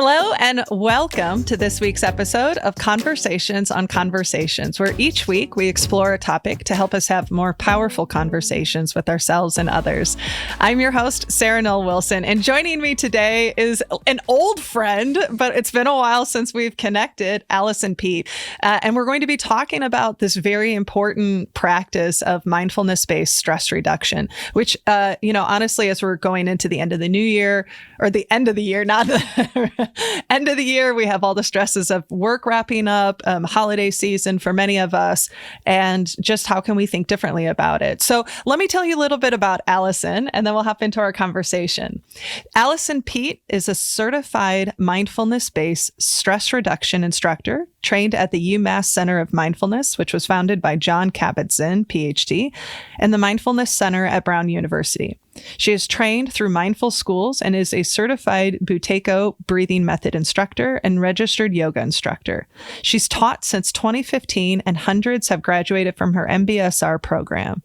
Hello and welcome to this week's episode of Conversations on Conversations, where each week we explore a topic to help us have more powerful conversations with ourselves and others. I'm your host, Sarah Noll Wilson, and joining me today is an old friend, but it's been a while since we've connected, Allison Peet. And we're going to be talking about this very important practice of mindfulness based stress reduction, which, honestly, as we're going into the end of the new year, or the end of the year, not the end of the year, we have all the stresses of work wrapping up, holiday season for many of us, and just how can we think differently about it. So let me tell you a little bit about Allison, and then we'll hop into our conversation. Allison Peet is a certified mindfulness-based stress reduction instructor trained at the UMass Center of Mindfulness, which was founded by Jon Kabat-Zinn, PhD, and the Mindfulness Center at Brown University. She is trained through Mindful Schools and is a certified Buteyko Breathing Method instructor and registered yoga instructor. She's taught since 2015, and hundreds have graduated from her MBSR program.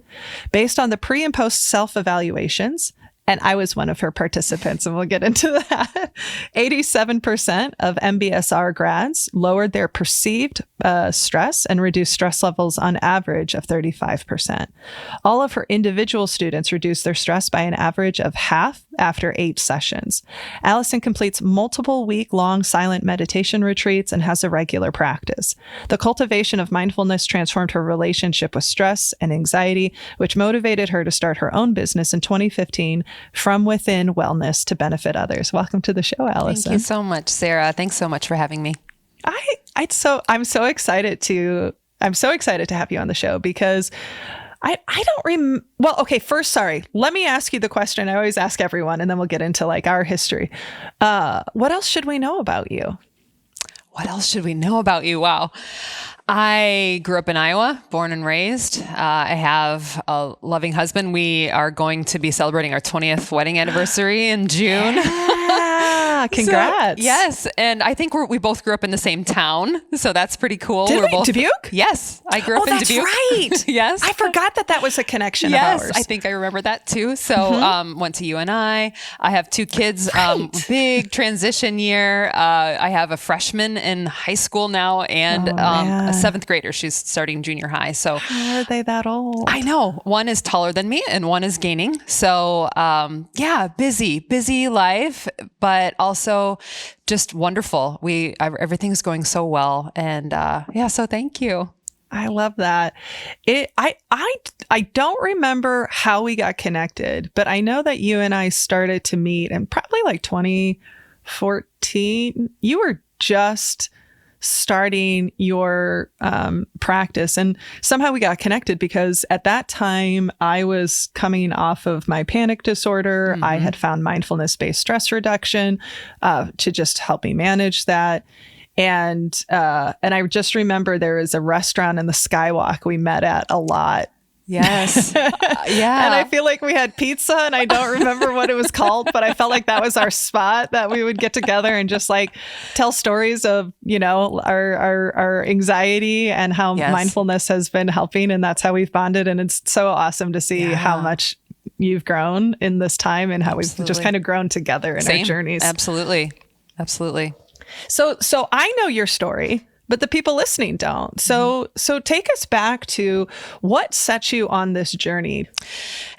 Based on the pre and post self-evaluations, and I was one of her participants, and we'll get into that, 87% of MBSR grads lowered their perceived stress and reduced stress levels on average of 35%. All of her individual students reduced their stress by an average of half after 8 sessions. Allison completes multiple week-long silent meditation retreats and has a regular practice. The cultivation of mindfulness transformed her relationship with stress and anxiety, which motivated her to start her own business in 2015, From Within Wellness to benefit others. Welcome to the show, Allison. Thank you so much, Sarah. Thanks so much for having me. I'm so excited to have you on the show because sorry. Let me ask you the question I always ask everyone, and then we'll get into our history. What else should we know about you? What else should we know about you? Wow. I grew up in Iowa, born and raised. I have a loving husband. We are going to be celebrating our 20th wedding anniversary in June. Yeah, congrats. So, yes. And I think we both grew up in the same town. So that's pretty cool. Did we? Dubuque? Yes. I grew up in Dubuque. Right. Yes. I forgot that was a connection of ours. I think I remember that too. So went to UNI. I have 2 kids. Right. Big transition year. I have a freshman in high school now and a 7th grader. She's starting junior high. So how are they that old? I know. One is taller than me and one is gaining. So busy life, but also just wonderful. Everything's going so well. And so thank you. I love that. I don't remember how we got connected, but I know that you and I started to meet in probably 2014. You were just starting your practice, and somehow we got connected because at that time I was coming off of my panic disorder. I had found mindfulness based stress reduction to just help me manage that. And I just remember there was a restaurant in the Skywalk we met at a lot. Yes. Yeah. And I feel like we had pizza, and I don't remember what it was called, but I felt like that was our spot that we would get together and just tell stories of, our anxiety and how mindfulness has been helping. And that's how we've bonded. And it's so awesome to see how much you've grown in this time and how we've just kind of grown together in our journeys. Absolutely. So I know your story, but the people listening don't. So take us back to what set you on this journey.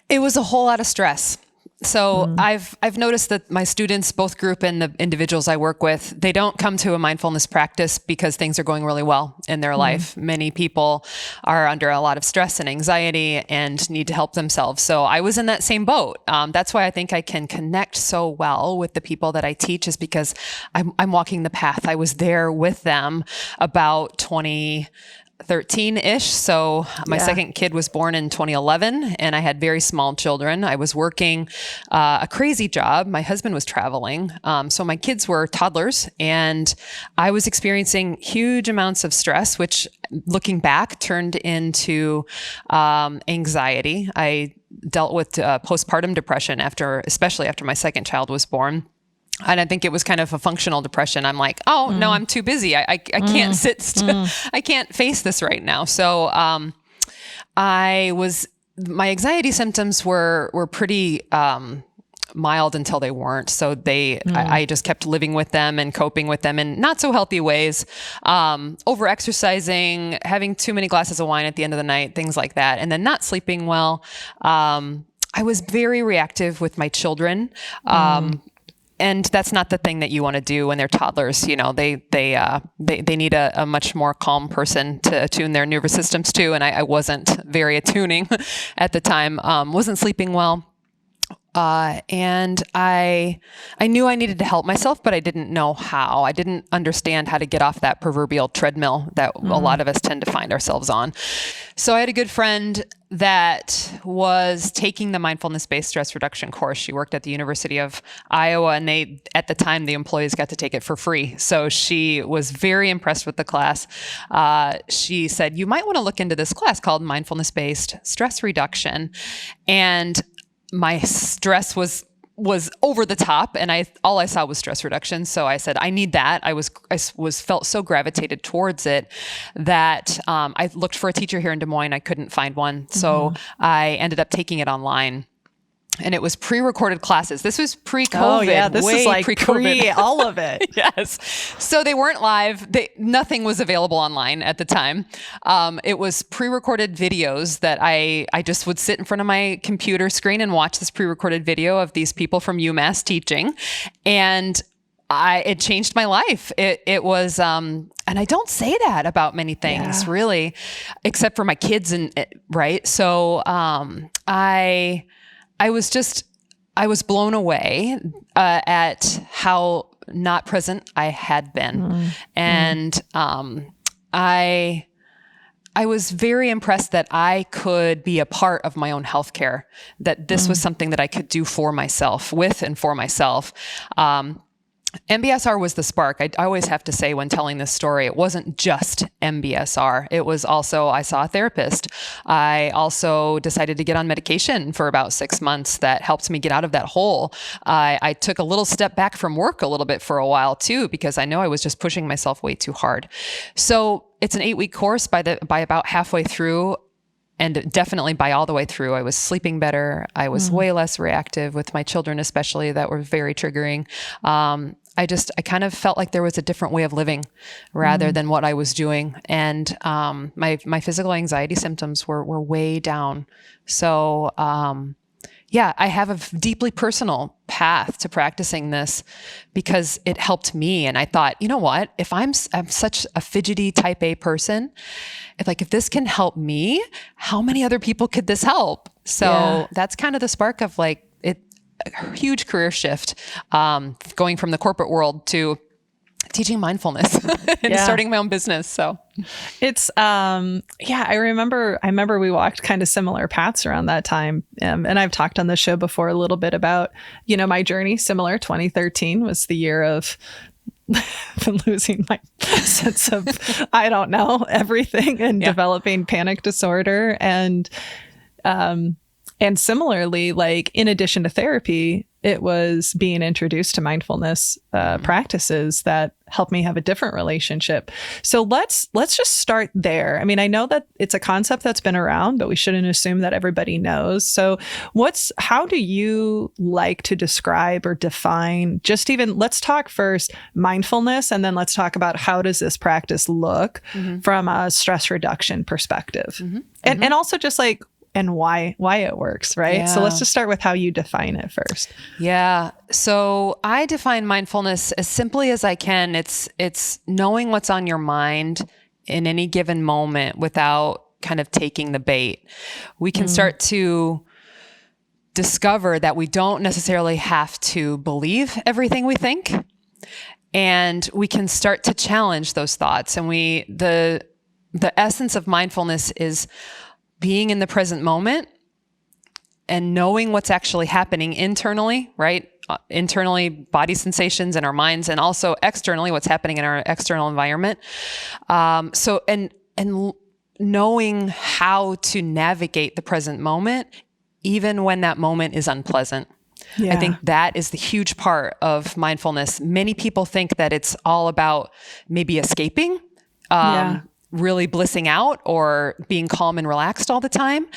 It was a whole lot of stress. So I've noticed that my students, both group and the individuals I work with, they don't come to a mindfulness practice because things are going really well in their life. Many people are under a lot of stress and anxiety and need to help themselves. So I was in that same boat. That's why I think I can connect so well with the people that I teach, is because I'm walking the path. I was there with them about 2013-ish. So my second kid was born in 2011 and I had very small children. I was working a crazy job. My husband was traveling. So my kids were toddlers and I was experiencing huge amounts of stress, which looking back turned into anxiety. I dealt with postpartum depression especially after my second child was born. And I think it was kind of a functional depression. I'm like, no, I'm too busy. I can't sit still. I can't face this right now. So my anxiety symptoms were pretty mild until they weren't. So I just kept living with them and coping with them in not so healthy ways, over exercising, having too many glasses of wine at the end of the night, things like that. And then not sleeping well. I was very reactive with my children. And that's not the thing that you want to do when they're toddlers. You know, they need a much more calm person to attune their nervous systems to. And I wasn't very attuning at the time, wasn't sleeping well. And I knew I needed to help myself, but I didn't know how. I didn't understand how to get off that proverbial treadmill that a lot of us tend to find ourselves on. So I had a good friend that was taking the Mindfulness Based Stress Reduction course. She worked at the University of Iowa, and at the time, the employees got to take it for free. So she was very impressed with the class. She said, you might want to look into this class called Mindfulness Based Stress Reduction. And my stress was over the top, and all I saw was stress reduction. So I said, I need that. I felt so gravitated towards it that I looked for a teacher here in Des Moines. I couldn't find one. So I ended up taking it online. And it was pre-recorded classes. This was pre-COVID. Oh yeah, this is like pre-COVID. all of it. Yes. So they weren't live. Nothing was available online at the time. It was pre-recorded videos that I just would sit in front of my computer screen and watch this pre-recorded video of these people from UMass teaching. And it changed my life. It was, and I don't say that about many things really, except for my kids right. So, I was blown away at how not present I had been. And I was very impressed that I could be a part of my own healthcare, that this was something that I could do for myself, with and for myself. MBSR was the spark. I always have to say when telling this story, it wasn't just MBSR. It was also, I saw a therapist. I also decided to get on medication for about 6 months that helped me get out of that hole. I took a little step back from work a little bit for a while too, because I know I was just pushing myself way too hard. So it's an 8-week course. By about halfway through, and definitely by all the way through, I was sleeping better. I was way less reactive with my children, especially, that were very triggering. I kind of felt like there was a different way of living rather than what I was doing. And my physical anxiety symptoms were way down. So I have a deeply personal path to practicing this because it helped me. And I thought, you know what, if I'm such a fidgety type A person, if this can help me, how many other people could this help? So that's kind of the spark of a huge career shift, going from the corporate world to teaching mindfulness and starting my own business. So it's, I remember we walked kind of similar paths around that time. And I've talked on the show before a little bit about, my journey. Similar. 2013 was the year of losing my sense of, I don't know, everything, and developing panic disorder. And similarly, in addition to therapy, it was being introduced to mindfulness practices that helped me have a different relationship. So let's just start there. I mean, I know that it's a concept that's been around, but we shouldn't assume that everybody knows. So how do you like to describe or define, let's talk first mindfulness, and then let's talk about how does this practice look from a stress reduction perspective. And also just and why it works, right? Yeah. So let's just start with how you define it first. Yeah. So I define mindfulness as simply as I can. It's knowing what's on your mind in any given moment without kind of taking the bait. We can start to discover that we don't necessarily have to believe everything we think, and we can start to challenge those thoughts. And the essence of mindfulness is being in the present moment and knowing what's actually happening internally, right? Internally, body sensations in our minds, and also externally, what's happening in our external environment. And knowing how to navigate the present moment, even when that moment is unpleasant. Yeah. I think that is the huge part of mindfulness. Many people think that it's all about maybe escaping, really blissing out or being calm and relaxed all the time.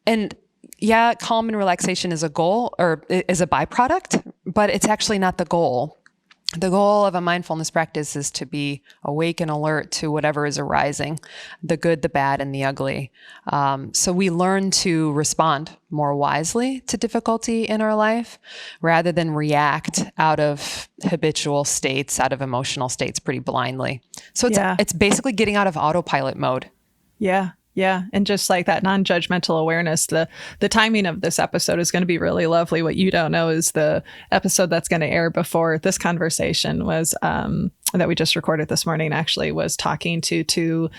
And yeah, calm and relaxation is a goal or is a byproduct, but it's actually not the goal. The goal of a mindfulness practice is to be awake and alert to whatever is arising, the good, the bad, and the ugly. So we learn to respond more wisely to difficulty in our life rather than react out of habitual states, out of emotional states pretty blindly. So it's basically getting out of autopilot mode. Yeah. Yeah. And just like that non-judgmental awareness, the timing of this episode is going to be really lovely. What you don't know is the episode that's going to air before this conversation was, that we just recorded this morning, actually was talking to two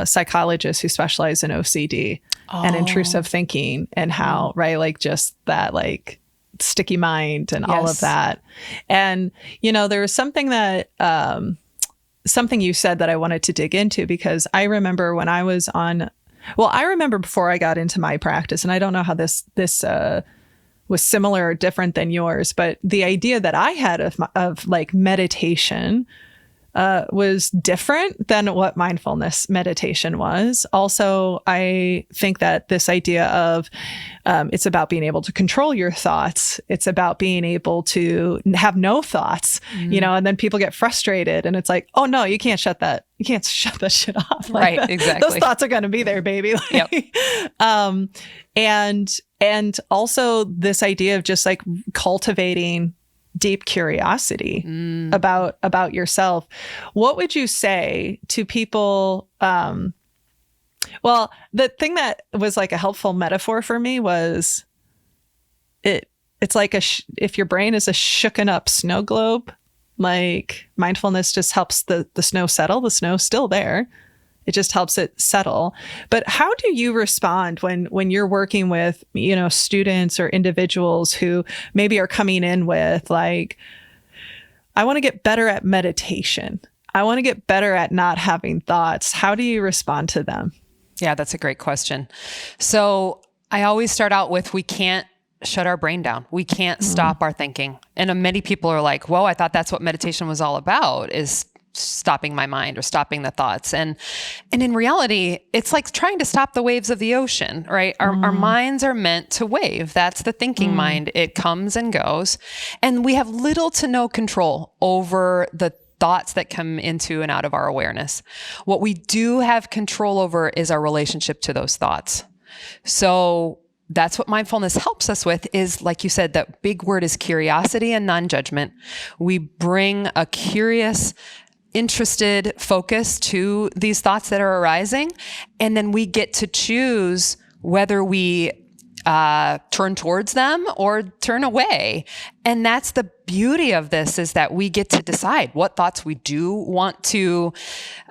psychologists who specialize in OCD and intrusive thinking and how, right, like just that, like sticky mind and all of that. And, there was something that, something you said that I wanted to dig into, because I remember when I was I remember before I got into my practice, and I don't know how this was similar or different than yours, but the idea that I had of like meditation was different than what mindfulness meditation was. Also, I think that this idea of it's about being able to control your thoughts. It's about being able to have no thoughts, and then people get frustrated and it's like, oh no, you can't shut that shit off. Like right. Exactly. Those thoughts are going to be there, baby. Like, yep. And also this idea of just like cultivating deep curiosity about yourself. What would you say to people? Well, the thing that was like a helpful metaphor for me was it's like if your brain is a shooken up snow globe, like mindfulness just helps the snow settle. The snow's still there. It just helps it settle. But how do you respond when you're working with, students or individuals who maybe are coming in with like, I want to get better at meditation. I want to get better at not having thoughts. How do you respond to them? Yeah, that's a great question. So I always start out with, we can't shut our brain down. We can't stop our thinking. And many people are like, whoa, I thought that's what meditation was all about, is stopping my mind or stopping the thoughts. And in reality, it's like trying to stop the waves of the ocean, right? Our minds are meant to wave. That's the thinking mind. It comes and goes. And we have little to no control over the thoughts that come into and out of our awareness. What we do have control over is our relationship to those thoughts. So that's what mindfulness helps us with, is, like you said, that big word is curiosity and non-judgment. We bring a curious, interested focus to these thoughts that are arising. And then we get to choose whether we turn towards them or turn away. And that's the beauty of this, is that we get to decide what thoughts we do want to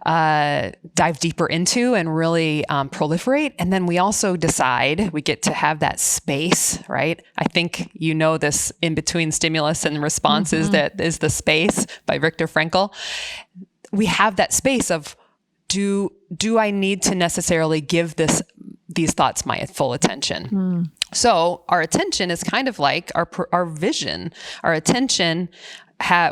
dive deeper into and really proliferate. And then we also decide, we get to have that space, right? I think this in between stimulus and responses, that is the space by Viktor Frankl. We have that space of, do I need to necessarily give these thoughts my full attention? So our attention is kind of like our vision. Our attention,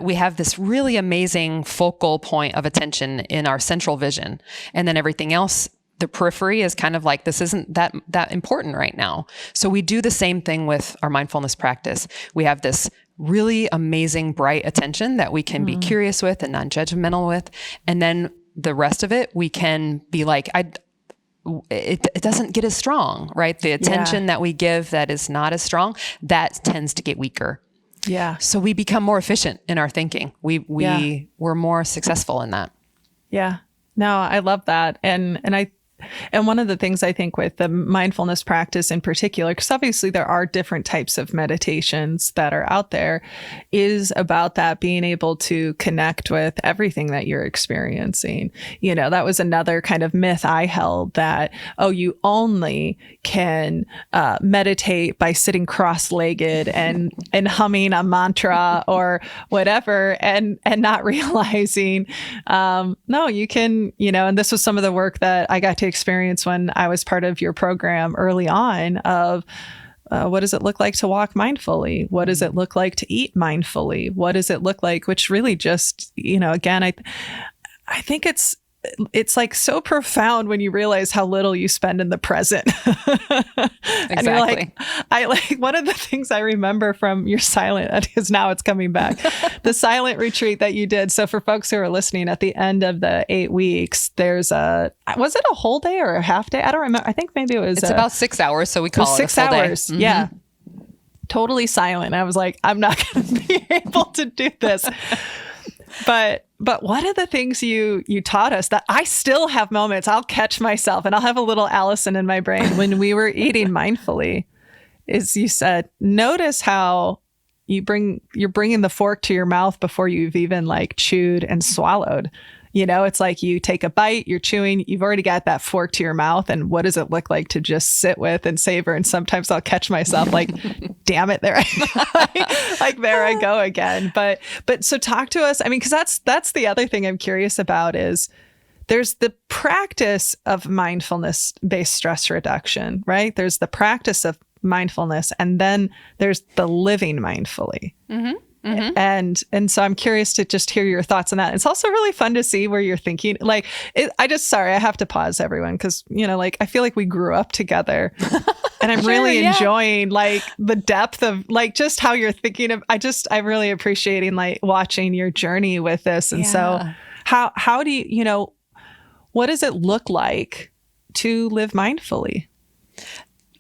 we have this really amazing focal point of attention in our central vision. And then everything else, the periphery, is kind of like, this isn't that important right now. So we do the same thing with our mindfulness practice. We have this really amazing, bright attention that we can be curious with and non-judgmental with. And then the rest of it, we can be like, it doesn't get as strong, right? The attention that we give that is not as strong, that tends to get weaker. Yeah. So we become more efficient in our thinking. We're more successful in that. Yeah. No, I love that. And one of the things I think with the mindfulness practice in particular, because obviously there are different types of meditations that are out there, is about that being able to connect with everything that you're experiencing. That was another kind of myth I held, that, you only can meditate by sitting cross-legged and humming a mantra or whatever, and not realizing, no, you can, and this was some of the work that I got to experience when I was part of your program early on, of what does it look like to walk mindfully? What does it look like to eat mindfully? What does it look like? Which really just, again, I think it's it's like so profound when you realize how little you spend in the present. And you're like, one of the things I remember from your silent, because now it's coming back, the silent retreat that you did. So for folks who are listening, at the end of the 8 weeks, was it a whole day or a half day? I don't remember. I think maybe it's about 6 hours. So we call it 6 a full hours. Day. Yeah. Totally silent. I was like, I'm not going to be able to do this. But one of the things you taught us that I still have moments, I'll catch myself and I'll have a little Allison in my brain when we were eating mindfully, is you said, notice how you're bringing the fork to your mouth before you've even like chewed and swallowed. You know, it's like you take a bite, you're chewing, you've already got that fork to your mouth. And what does it look like to just sit with and savor? And sometimes I'll catch myself like, damn it, there I go again. But so talk to us. I mean, because that's the other thing I'm curious about is there's the practice of mindfulness based stress reduction, right? There's the practice of mindfulness, and then there's the living mindfully. Mm-hmm. Mm-hmm. And so I'm curious to just hear your thoughts on that. It's also really fun to see where you're thinking. Like, I have to pause everyone because, you know, like I feel like we grew up together, and I'm really enjoying like the depth of like just how you're thinking of. I'm really appreciating like watching your journey with this. And so how do you know, what does it look like to live mindfully?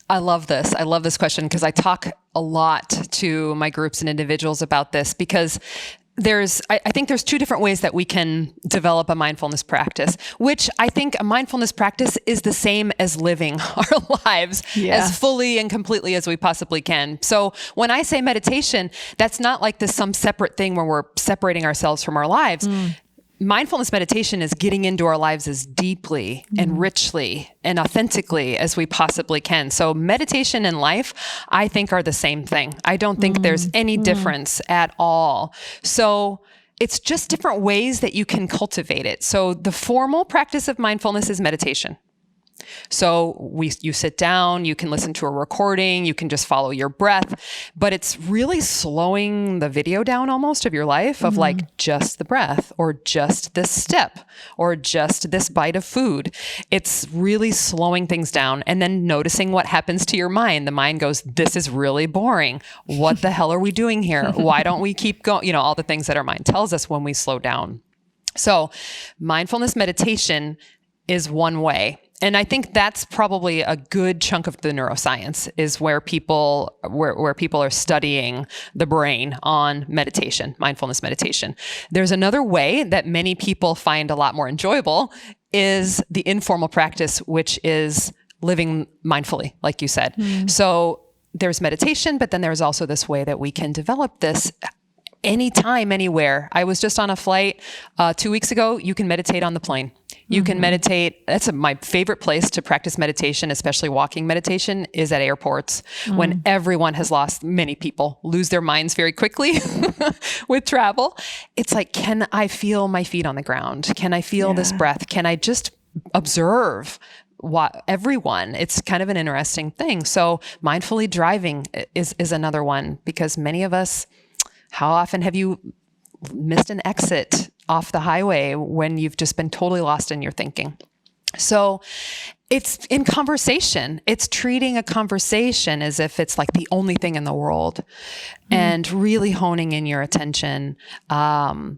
I love this. I love this question because I talk a lot to my groups and individuals about this because I think there's 2 different ways that we can develop a mindfulness practice, which I think a mindfulness practice is the same as living our lives as fully and completely as we possibly can. So when I say meditation, that's not like this some separate thing where we're separating ourselves from our lives. Mindfulness meditation is getting into our lives as deeply and richly and authentically as we possibly can. So meditation and life, I think, are the same thing. I don't think there's any difference at all. So it's just different ways that you can cultivate it. So the formal practice of mindfulness is meditation. So you sit down, you can listen to a recording, you can just follow your breath, but it's really slowing the video down almost of your life of like just the breath or just this step or just this bite of food. It's really slowing things down and then noticing what happens to your mind. The mind goes, this is really boring. What the hell are we doing here? Why don't we keep going? You know, all the things that our mind tells us when we slow down. So mindfulness meditation is one way. And I think that's probably a good chunk of the neuroscience is where people are studying the brain on meditation, mindfulness meditation. There's another way that many people find a lot more enjoyable is the informal practice, which is living mindfully, like you said. So there's meditation, but then there's also this way that we can develop this anytime, anywhere. I was just on a flight 2 weeks ago. You can meditate on the plane. You can meditate. That's my favorite place to practice meditation, especially walking meditation, is at airports when many people lose their minds very quickly with travel. It's like, can I feel my feet on the ground? Can I feel this breath? Can I just observe everyone? It's kind of an interesting thing. So mindfully driving is another one because many of us, how often have you missed an exit off the highway when you've just been totally lost in your thinking? So it's in conversation. It's treating a conversation as if it's like the only thing in the world and really honing in your attention. So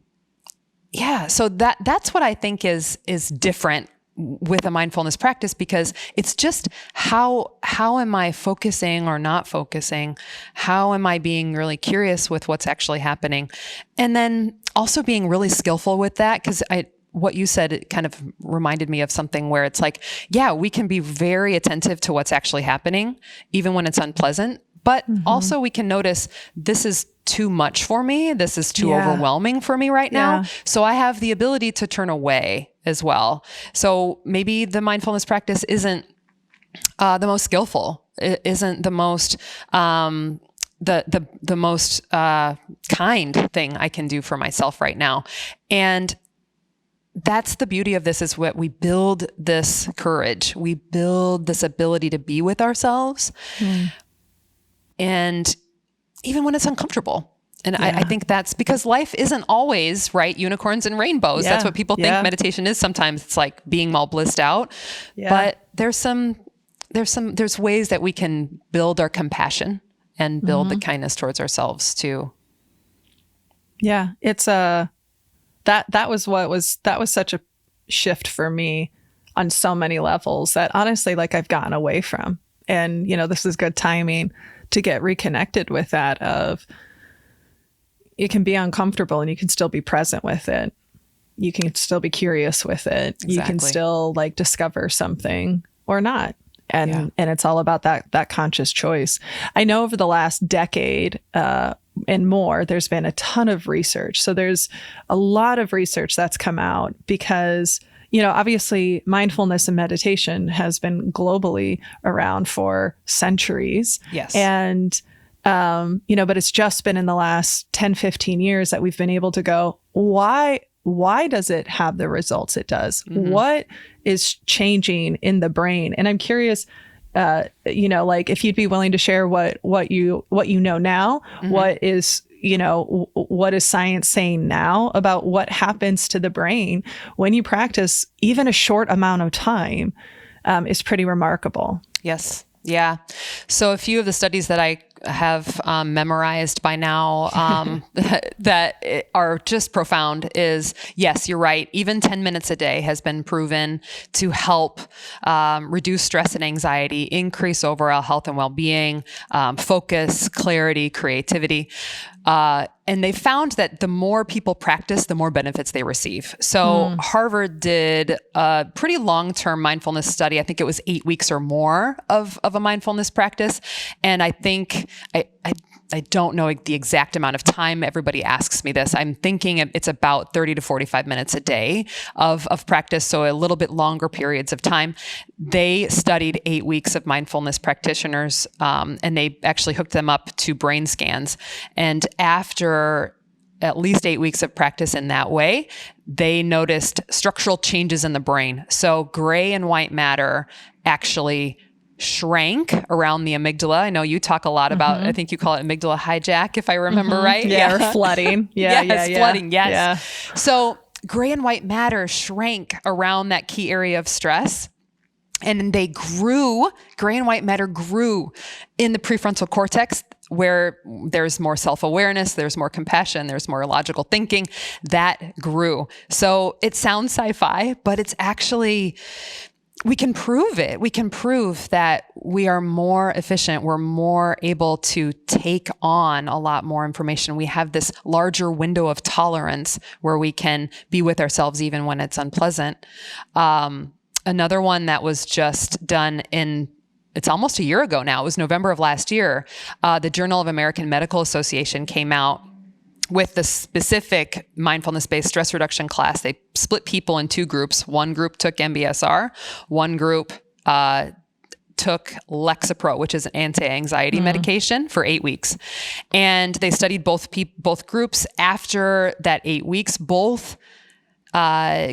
that's what I think is different with a mindfulness practice, because it's just how am I focusing or not focusing? How am I being really curious with what's actually happening? And then also being really skillful with that, because what you said, it kind of reminded me of something where it's like, we can be very attentive to what's actually happening, even when it's unpleasant. But also we can notice this is too much for me. This is too overwhelming for me right now. So I have the ability to turn away as well. So maybe the mindfulness practice isn't the most skillful. It isn't the most the most kind thing I can do for myself right now. And that's the beauty of this, is what we build this courage. We build this ability to be with ourselves. And even when it's uncomfortable, And I think that's because life isn't always, right, unicorns and rainbows. That's what people think meditation is. Sometimes it's like being all blissed out. But there's ways that we can build our compassion and build the kindness towards ourselves too. Yeah, it's that was such a shift for me on so many levels that honestly, like, I've gotten away from. And, this is good timing to get reconnected with that of, it can be uncomfortable and you can still be present with it. You can still be curious with it. Exactly. You can still like discover something or not. And it's all about that conscious choice. I know over the last decade and more, there's been a ton of research. So there's a lot of research that's come out because, obviously mindfulness and meditation has been globally around for centuries. Yes. And but it's just been in the last 10, 15 years that we've been able to go, why does it have the results it does? Mm-hmm. What is changing in the brain? And I'm curious, like if you'd be willing to share what you know now, mm-hmm. what is science saying now about what happens to the brain when you practice even a short amount of time is pretty remarkable. Yes. Yeah. So a few of the studies that I have memorized by now that are just profound is, yes, you're right. Even 10 minutes a day has been proven to help reduce stress and anxiety, increase overall health and well-being, focus, clarity, creativity. And they found that the more people practice, the more benefits they receive. So Harvard did a pretty long-term mindfulness study. I think it was 8 weeks or more of a mindfulness practice. And I think, I don't know the exact amount of time. Everybody asks me this. I'm thinking it's about 30 to 45 minutes a day of practice. So a little bit longer periods of time. They studied 8 weeks of mindfulness practitioners, and they actually hooked them up to brain scans. And after at least 8 weeks of practice in that way, they noticed structural changes in the brain. So gray and white matter actually shrank around the amygdala. I know you talk a lot about, I think you call it amygdala hijack, if I remember right. Yeah, or flooding. Flooding. Yes. Yeah. So gray and white matter shrank around that key area of stress. And they grew, gray and white matter grew in the prefrontal cortex, where there's more self-awareness, there's more compassion, there's more logical thinking. That grew. So it sounds sci-fi, but it's actually, we can prove it. We can prove that we are more efficient. We're more able to take on a lot more information. We have this larger window of tolerance where we can be with ourselves even when it's unpleasant. Another one that was just done it's almost a year ago now. It was November of last year. The Journal of American Medical Association came out with the specific mindfulness based stress reduction class. They split people in two groups. One group took MBSR. One group took Lexapro, which is an anti-anxiety medication, for 8 weeks. And they studied both groups. After that 8 weeks, both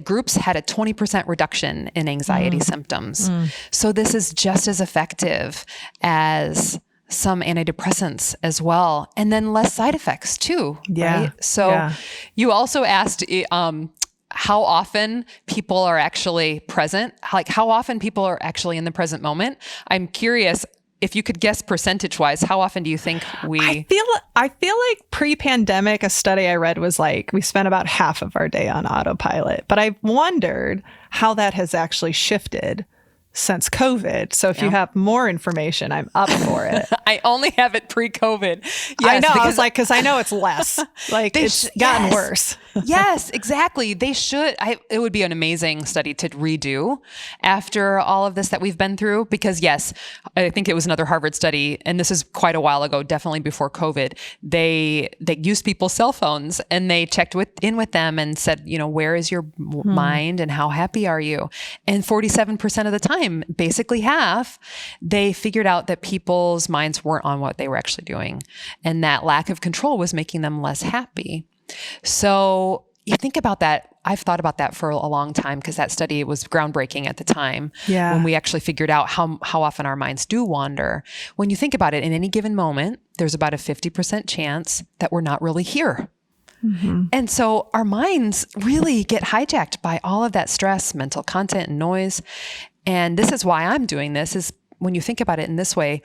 groups had a 20% reduction in anxiety symptoms. So this is just as effective as some antidepressants as well. And then less side effects too. Yeah. Right? So you also asked how often people are actually present, like how often people are actually in the present moment. I'm curious, if you could guess percentage-wise, how often do you think I feel like pre-pandemic, a study I read was like we spent about half of our day on autopilot. But I've wondered how that has actually shifted since COVID. So if you have more information, I'm up for it. I only have it pre-COVID. Yes, I know. I was like, because I know it's less. Like it's gotten worse. Yes, exactly. They should. It would be an amazing study to redo after all of this that we've been through. Because yes, I think it was another Harvard study, and this is quite a while ago, definitely before COVID. They used people's cell phones and they checked in with them and said, where is your mind and how happy are you? And 47% of the time, basically half, they figured out that people's minds weren't on what they were actually doing. And that lack of control was making them less happy. So you think about that. I've thought about that for a long time because that study was groundbreaking at the time when we actually figured out how often our minds do wander. When you think about it, in any given moment, there's about a 50% chance that we're not really here. Mm-hmm. And so our minds really get hijacked by all of that stress, mental content, and noise. And this is why I'm doing this, is when you think about it in this way,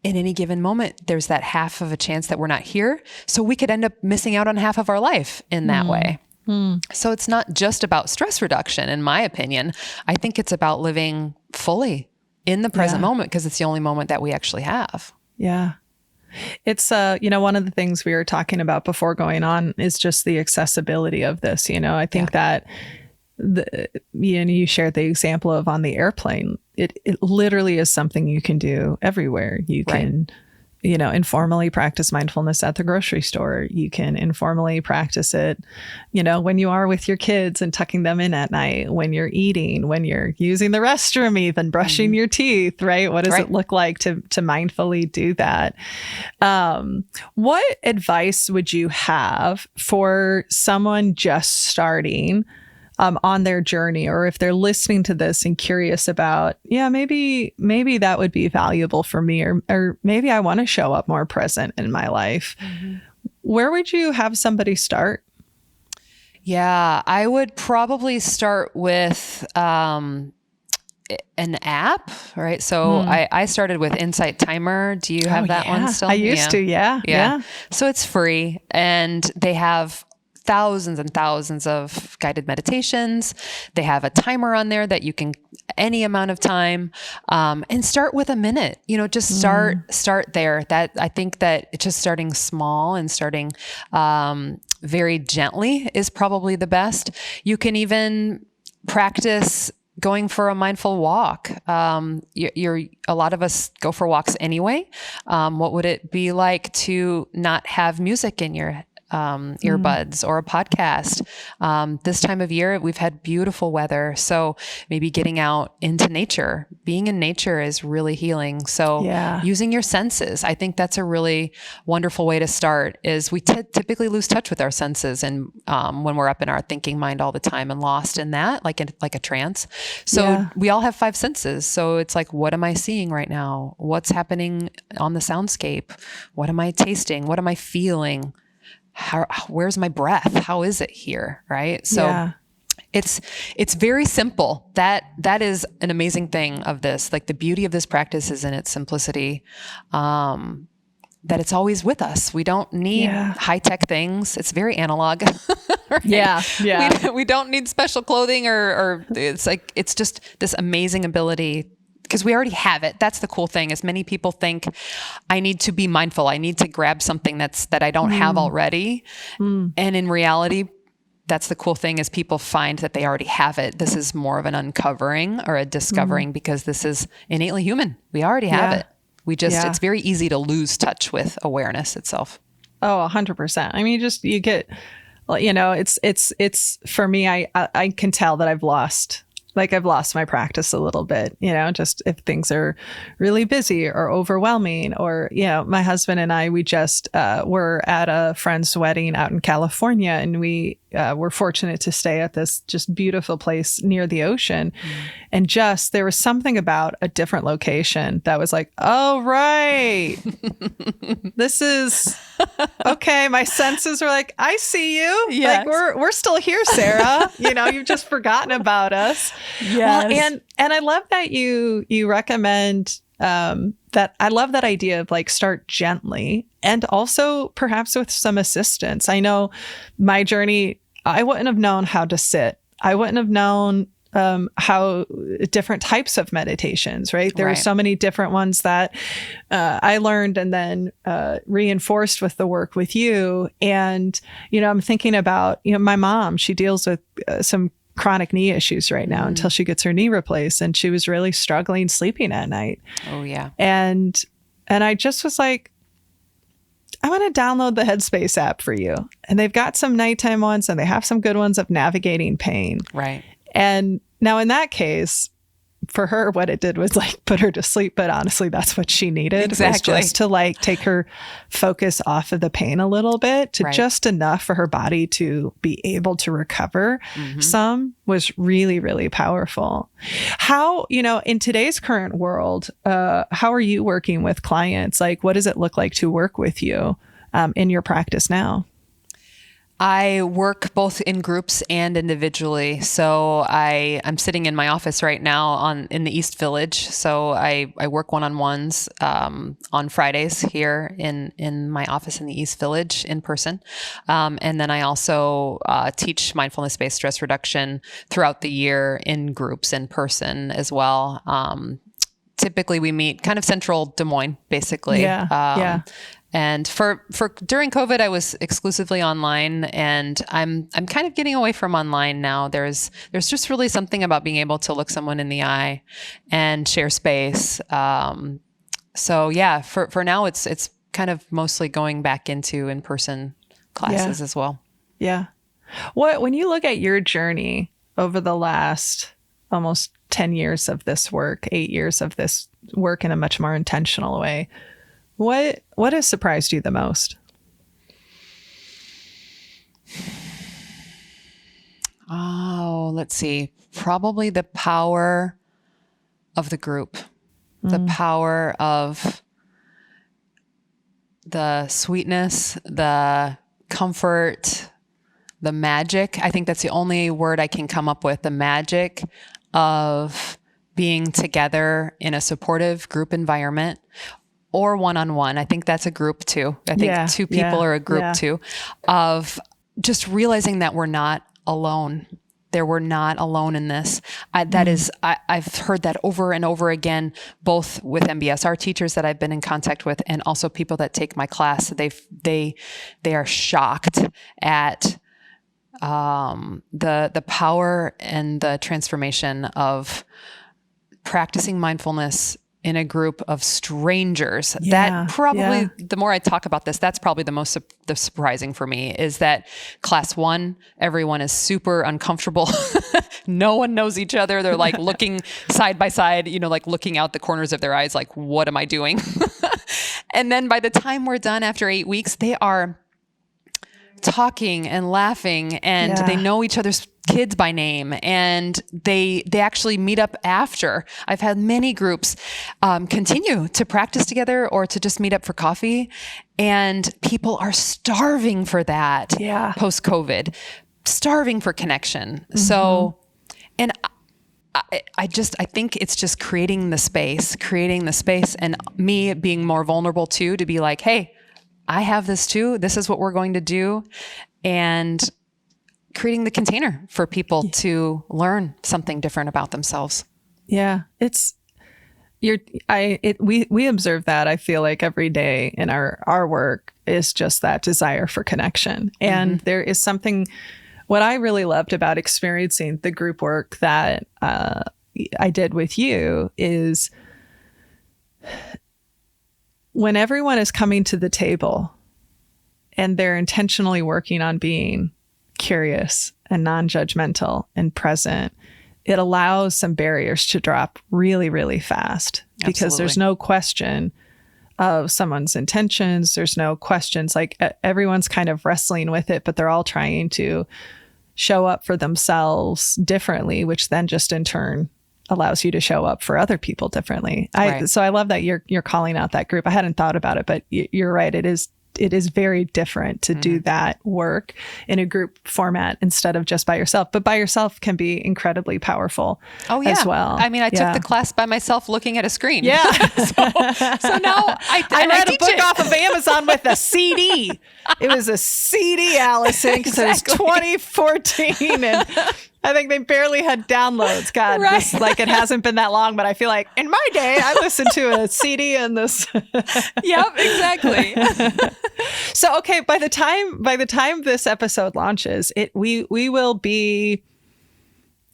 in any given moment, there's that half of a chance that we're not here. So we could end up missing out on half of our life in that way. So it's not just about stress reduction, in my opinion. I think it's about living fully in the present moment, because it's the only moment that we actually have. Yeah. It's, one of the things we were talking about before going on is just the accessibility of this. I think that you shared the example of on the airplane. It literally is something you can do everywhere. You can, informally practice mindfulness at the grocery store. You can informally practice it, when you are with your kids and tucking them in at night, when you're eating, when you're using the restroom, even brushing your teeth, right? What does it look like to mindfully do that? What advice would you have for someone just starting on their journey, or if they're listening to this and curious about, maybe that would be valuable for me, or maybe I want to show up more present in my life. Mm-hmm. Where would you have somebody start? Yeah, I would probably start with an app, right? So I started with Insight Timer. Do you have that one still? I used to, yeah. So it's free, and they have thousands and thousands of guided meditations. They have a timer on there that you can any amount of time, and start with a minute. Just start there. That I think that it's just starting small and starting very gently is probably the best. You can even practice going for a mindful walk. A lot of us go for walks anyway. What would it be like to not have music in your earbuds or a podcast? This time of year, we've had beautiful weather. So maybe getting out into nature, being in nature is really healing. So using your senses, I think that's a really wonderful way to start. Is we typically lose touch with our senses, and when we're up in our thinking mind all the time and lost in that, like a trance. So we all have 5 senses. So it's like, what am I seeing right now? What's happening on the soundscape? What am I tasting? What am I feeling? Where's my breath? How is it here? Right. So it's very simple. That is an amazing thing of this. Like, the beauty of this practice is in its simplicity, that it's always with us. We don't need high-tech things. It's very analog. Right? We don't need special clothing or it's just this amazing ability, because we already have it. That's the cool thing, is many people think, I need to be mindful. I need to grab something that I don't have already. And in reality, that's the cool thing, is people find that they already have it. This is more of an uncovering or a discovering, because this is innately human. We already have it. It's very easy to lose touch with awareness itself. Oh, 100%. I mean, you get, it's for me, I can tell that I've lost my practice a little bit, just if things are really busy or overwhelming, or, my husband and I, we just were at a friend's wedding out in California, and we were fortunate to stay at this just beautiful place near the ocean. And there was something about a different location that was like, oh, right. This is okay. My senses were like, I see you. Yes. Like, we're still here, Sarah. You've just forgotten about us. Yes. Well, and I love that you recommend that. I love that idea of like, start gently, and also perhaps with some assistance. I know my journey, I wouldn't have known how to sit. I wouldn't have known how different types of meditations, right? There are so many different ones that I learned and then reinforced with the work with you. And, I'm thinking about, my mom, she deals with some chronic knee issues right now until she gets her knee replaced. And she was really struggling sleeping at night. Oh, yeah. And I just was like, I want to download the Headspace app for you. And they've got some nighttime ones, and they have some good ones of navigating pain. Right. And now in that case, for her, what it did was like put her to sleep. But honestly, that's what she needed. Exactly. Was just to like take her focus off of the pain a little bit to just enough for her body to be able to recover some was really, really powerful. How, in today's current world, how are you working with clients? Like, what does it look like to work with you in your practice now? I work both in groups and individually. So I'm sitting in my office right now in the East Village. So I work one-on-ones on Fridays here in my office in the East Village in person. And then I also teach Mindfulness Based Stress Reduction throughout the year in groups in person as well. Typically we meet kind of central Des Moines, basically. Yeah. And for during COVID, I was exclusively online, and I'm kind of getting away from online now. There's just really something about being able to look someone in the eye and share space. So yeah, for now, it's kind of mostly going back into in-person classes as well. Yeah. When you look at your journey over the last almost 10 years of this work, 8 years of this work in a much more intentional way, what has surprised you the most? Oh, let's see. Probably the power of the group, the power of the sweetness, the comfort, the magic. I think that's the only word I can come up with. The magic of being together in a supportive group environment. Or one-on-one. I think that's a group too. I think two people are a group too, of just realizing that we're not alone. We're not alone in this. I've heard that over and over again, both with MBSR teachers that I've been in contact with, and also people that take my class. They are shocked at the power and the transformation of practicing mindfulness in a group of strangers. That probably, the more I talk about this, that's probably the surprising for me, is that class one, everyone is super uncomfortable. No one knows each other. They're like looking side by side, like looking out the corners of their eyes, like, what am I doing? And then by the time we're done after 8 weeks, they are talking and laughing, and they know each other's kids by name, and they actually meet up after. I've had many groups continue to practice together or to just meet up for coffee, and people are starving for that post-COVID, starving for connection. So, and I think it's just creating the space, and me being more vulnerable too, to be like, hey, I have this too. This is what we're going to do. And creating the container for people to learn something different about themselves. Yeah. We observe that, I feel like, every day in our work is just that desire for connection. And there is something, what I really loved about experiencing the group work that I did with you is when everyone is coming to the table and they're intentionally working on being curious and non-judgmental and present, it allows some barriers to drop really, really fast. Because there's no question of someone's intentions. There's no questions. Like, everyone's kind of wrestling with it, but they're all trying to show up for themselves differently, which then just in turn allows you to show up for other people differently. So I love that you're calling out that group. I hadn't thought about it, but you're right. It is very different to do that work in a group format instead of just by yourself. But by yourself can be incredibly powerful as well. I mean, I took the class by myself looking at a screen. Yeah. so now I read a book off of Amazon with a CD. It was a CD, Allison, because it was 2014. And I think they barely had downloads. God, it hasn't been that long, but I feel like in my day, I listened to a CD and this. Yep, exactly. So, okay, by the time this episode launches, we will be,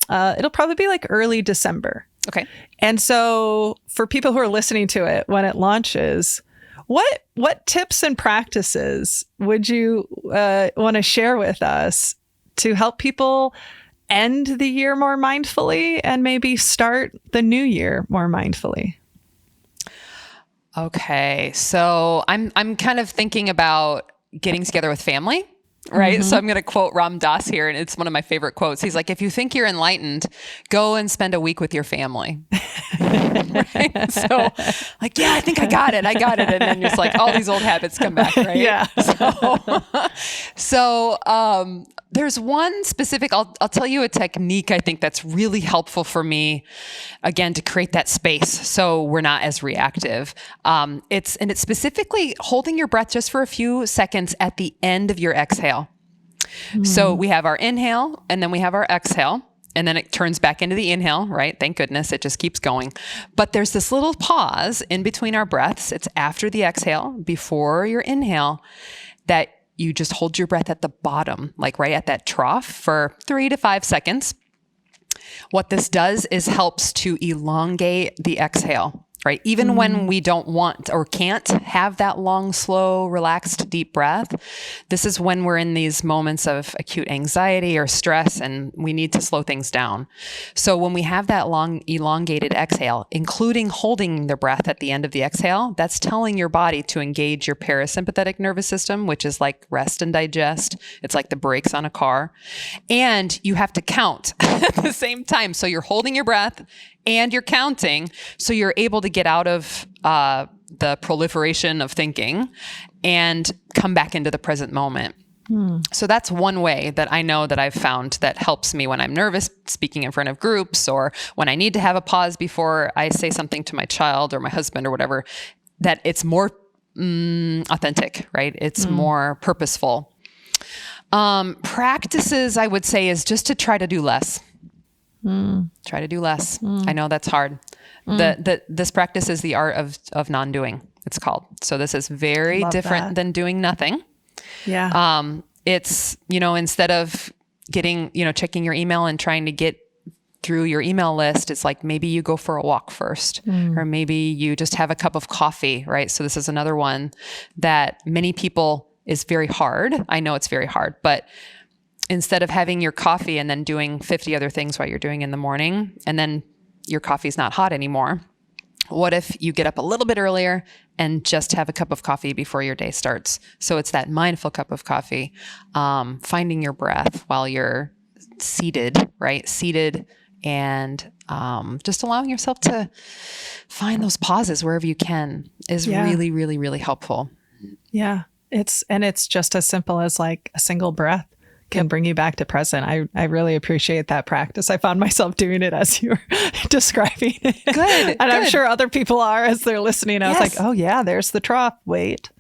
it'll probably be like early December. Okay. And so for people who are listening to it when it launches, what tips and practices would you want to share with us to help people end the year more mindfully and maybe start the new year more mindfully? Okay. So I'm kind of thinking about getting together with family. Right. So I'm going to quote Ram Dass here, and it's one of my favorite quotes. He's like, if you think you're enlightened, go and spend a week with your family. Right? So like, yeah, I think I got it. And then it's like all these old habits come back. Right. Yeah. So there's one specific, I'll tell you a technique I think that's really helpful for me, again, to create that space so we're not as reactive. It's specifically holding your breath just for a few seconds at the end of your exhale. So we have our inhale and then we have our exhale, and then it turns back into the inhale, right? Thank goodness, it just keeps going. But there's this little pause in between our breaths. It's after the exhale, before your inhale, that you just hold your breath at the bottom, like right at that trough for 3 to 5 seconds. What this does is helps to elongate the exhale, right? Even when we don't want or can't have that long, slow, relaxed, deep breath, this is when we're in these moments of acute anxiety or stress and we need to slow things down. So when we have that long, elongated exhale, including holding the breath at the end of the exhale, that's telling your body to engage your parasympathetic nervous system, which is like rest and digest. It's like the brakes on a car. And you have to count at the same time. So you're holding your breath and you're counting, so you're able to get out of the proliferation of thinking and come back into the present moment. So that's one way that I know that I've found that helps me when I'm nervous speaking in front of groups, or when I need to have a pause before I say something to my child or my husband or whatever, that it's more authentic, right? It's more purposeful. Practices, I would say, is just to try to do less. Try to do less. I know that's hard. This practice is the art of non-doing, it's called. So this is very different than doing nothing. Yeah. It's, instead of getting, checking your email and trying to get through your email list, it's like maybe you go for a walk first, or maybe you just have a cup of coffee, right? So this is another one that many people is very hard. I know it's very hard, but instead of having your coffee and then doing 50 other things while you're doing in the morning, and then your coffee's not hot anymore, what if you get up a little bit earlier and just have a cup of coffee before your day starts? So it's that mindful cup of coffee, finding your breath while you're seated, right? Seated, and just allowing yourself to find those pauses wherever you can is really, really, really helpful. Yeah. It's just as simple as like a single breath can bring you back to present. I really appreciate that practice. I found myself doing it as you were describing it. Good. And I'm sure other people are as they're listening. I was like, oh yeah, there's the trough. Wait.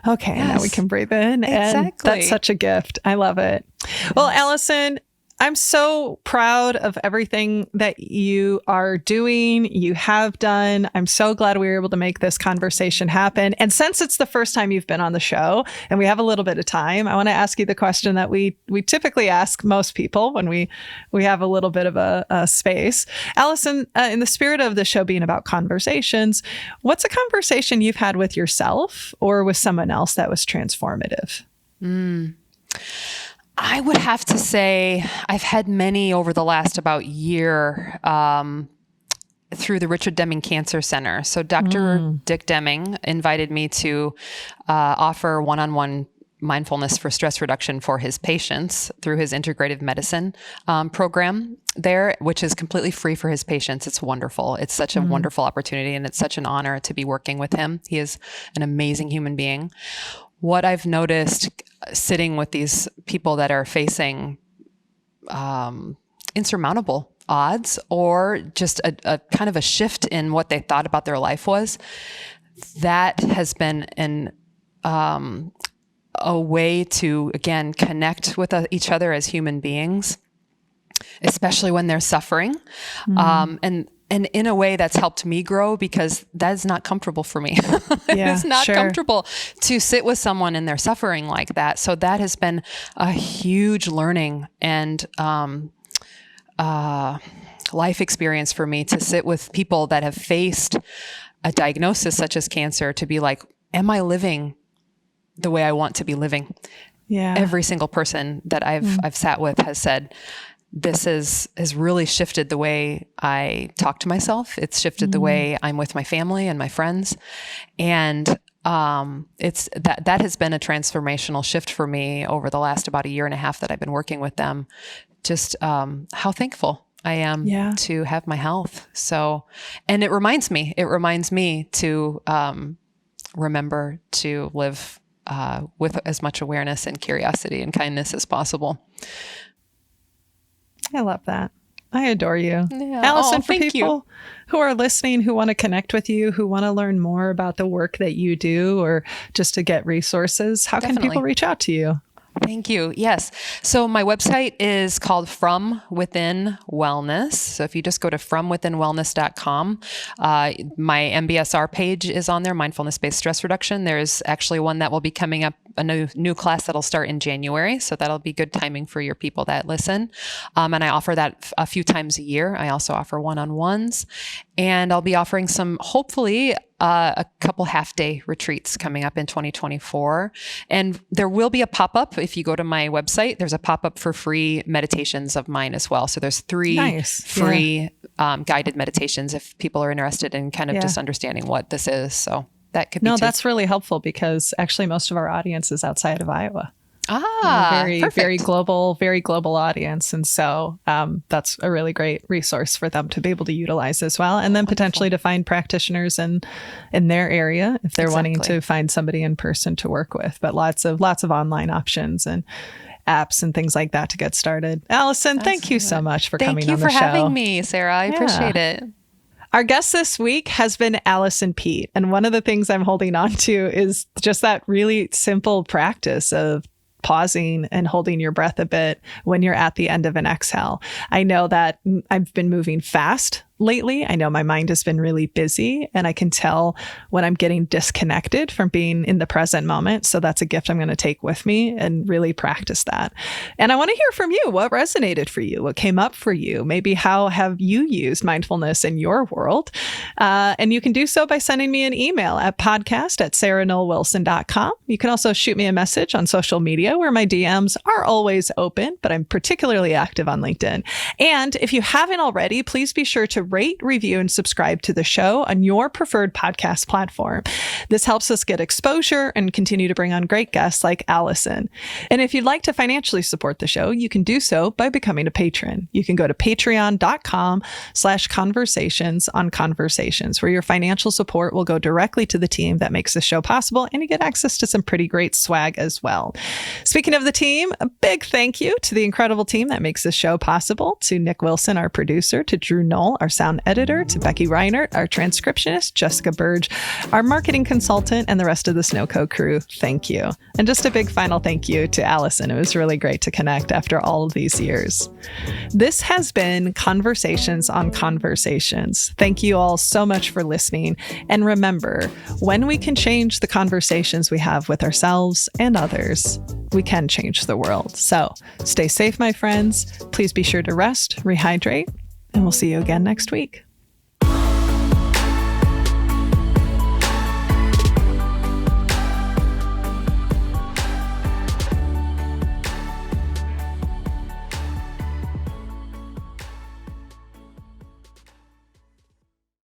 Okay, now we can breathe in. Exactly. And that's such a gift. I love it. Yes. Well, Allison, I'm so proud of everything that you are doing, you have done. I'm so glad we were able to make this conversation happen. And since it's the first time you've been on the show and we have a little bit of time, I want to ask you the question that we typically ask most people when we have a little bit of a space. Allison, in the spirit of the show being about conversations, what's a conversation you've had with yourself or with someone else that was transformative? I would have to say I've had many over the last about year through the Richard Deming Cancer Center. So Dr. Dick Deming invited me to offer one-on-one mindfulness for stress reduction for his patients through his integrative medicine program there, which is completely free for his patients. It's wonderful. It's such a wonderful opportunity, and it's such an honor to be working with him. He is an amazing human being. What I've noticed sitting with these people that are facing insurmountable odds, or just a kind of a shift in what they thought about their life was, that has been a way to, again, connect with each other as human beings, especially when they're suffering. And in a way that's helped me grow, because that is not comfortable for me. It's not comfortable to sit with someone and they're suffering like that. So that has been a huge learning and life experience for me, to sit with people that have faced a diagnosis such as cancer, to be like, am I living the way I want to be living? every single person that I've sat with has said, this has really shifted the way I talk to myself. It's shifted the way I'm with my family and my friends. And it's that has been a transformational shift for me over the last about a year and a half that I've been working with them. Just how thankful I am to have my health. So, and it reminds me to remember to live with as much awareness and curiosity and kindness as possible. I love that. I adore you. Yeah. Allison, for people who are listening, who want to connect with you, who want to learn more about the work that you do, or just to get resources, how can people reach out to you? Thank you. Yes. So my website is called From Within Wellness. So if you just go to fromwithinwellness.com, my MBSR page is on there, Mindfulness Based Stress Reduction. There's actually one that will be coming up, a new class that'll start in January. So that'll be good timing for your people that listen. And I offer that a few times a year. I also offer one-on-ones, and I'll be offering some, hopefully, a couple half-day retreats coming up in 2024. And there will be a pop-up. If you go to my website, there's a pop-up for free meditations of mine as well. So there's 3 free guided meditations if people are interested in kind of just understanding what this is. So that could be that's really helpful, because actually most of our audience is outside of Iowa. Very global audience. And so that's a really great resource for them to be able to utilize as well. And then potentially to find practitioners in their area if they're wanting to find somebody in person to work with. But lots of online options and apps and things like that to get started. Allison, thank you so much for coming on the show. Thank you for having me, Sarah. I appreciate it. Our guest this week has been Allison Peet. And one of the things I'm holding on to is just that really simple practice of pausing and holding your breath a bit when you're at the end of an exhale. I know that I've been moving fast lately. I know my mind has been really busy, and I can tell when I'm getting disconnected from being in the present moment. So that's a gift I'm going to take with me and really practice that. And I want to hear from you. What resonated for you? What came up for you? Maybe how have you used mindfulness in your world? And you can do so by sending me an email at podcast@sarahnollwilson.com. You can also shoot me a message on social media, where my DMs are always open, but I'm particularly active on LinkedIn. And if you haven't already, please be sure to rate, review, and subscribe to the show on your preferred podcast platform. This helps us get exposure and continue to bring on great guests like Allison. And if you'd like to financially support the show, you can do so by becoming a patron. You can go to patreon.com/conversations on conversations, where your financial support will go directly to the team that makes the show possible, and you get access to some pretty great swag as well. Speaking of the team, a big thank you to the incredible team that makes this show possible, to Nick Wilson, our producer, to Drew Knoll, our sound editor, to Becky Reinert, our transcriptionist, Jessica Burge, our marketing consultant, and the rest of the Snowco crew. Thank you. And just a big final thank you to Allison. It was really great to connect after all of these years. This has been Conversations on Conversations. Thank you all so much for listening. And remember, when we can change the conversations we have with ourselves and others, we can change the world. So stay safe, my friends. Please be sure to rest, rehydrate, and we'll see you again next week.